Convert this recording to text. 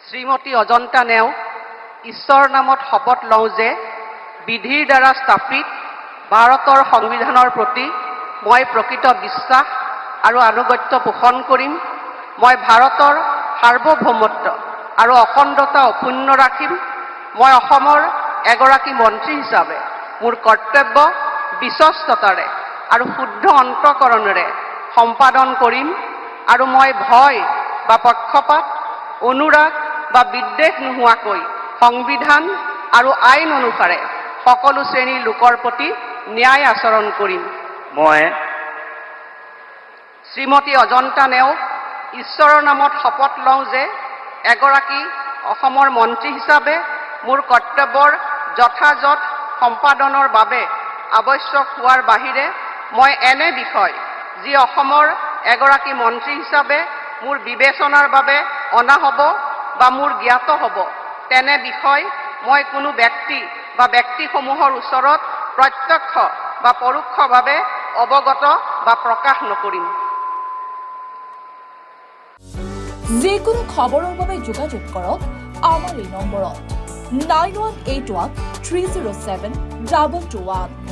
শ্ৰীমতী অজন্তা নেওগ ঈশ্বৰ নামত শপত লওঁ যে বিধিৰ দ্বাৰা স্থাপিত ভাৰতৰ সংবিধানৰ প্ৰতি মই প্ৰকৃত বিশ্বাস আৰু আনুগত্য পোষণ কৰিম। মই ভাৰতৰ সাৰ্বভৌমত্ব আৰু অখণ্ডতা অক্ষুণ্ণ ৰাখিম। মই অসমৰ এগৰাকী মন্ত্ৰী হিচাপে মোৰ কৰ্তব্য বিশ্বস্ততাৰে আৰু শুদ্ধ অন্তঃকৰণেৰে সম্পাদন কৰিম আৰু মই ভয় বা পক্ষপাত অনুৰাগ বা বিদ্বেষ নোহোৱাকৈ সংবিধান আৰু আইন অনুসাৰে সকলো শ্ৰেণীৰ লোকৰ প্ৰতি ন্যায় আচৰণ কৰিম। মই শ্ৰীমতী অজন্তা নেওগ ঈশ্বৰৰ নামত শপত লওঁ যে এগৰাকী অসমৰ মন্ত্ৰী হিচাপে মোৰ কৰ্তব্যৰ যথাযথ সম্পাদনৰ বাবে আৱশ্যক হোৱাৰ বাহিৰে মই এনে বিষয় যি অসমৰ এগৰাকী মন্ত্ৰী হিচাপে মোৰ বিবেচনাৰ বাবে অনা হ'ব বা মোৰ জ্ঞাত হ'ব তেনে বিষয় মই কোনো ব্যক্তি বা ব্যক্তিসমূহৰ ওচৰত প্ৰত্যক্ষ বা পৰোক্ষভাৱে অৱগত বা প্ৰকাশ নকৰিম। যিকোনো খবৰৰ বাবে যোগাযোগ কৰক আমাৰ এই নম্বৰত 9181 307 2221।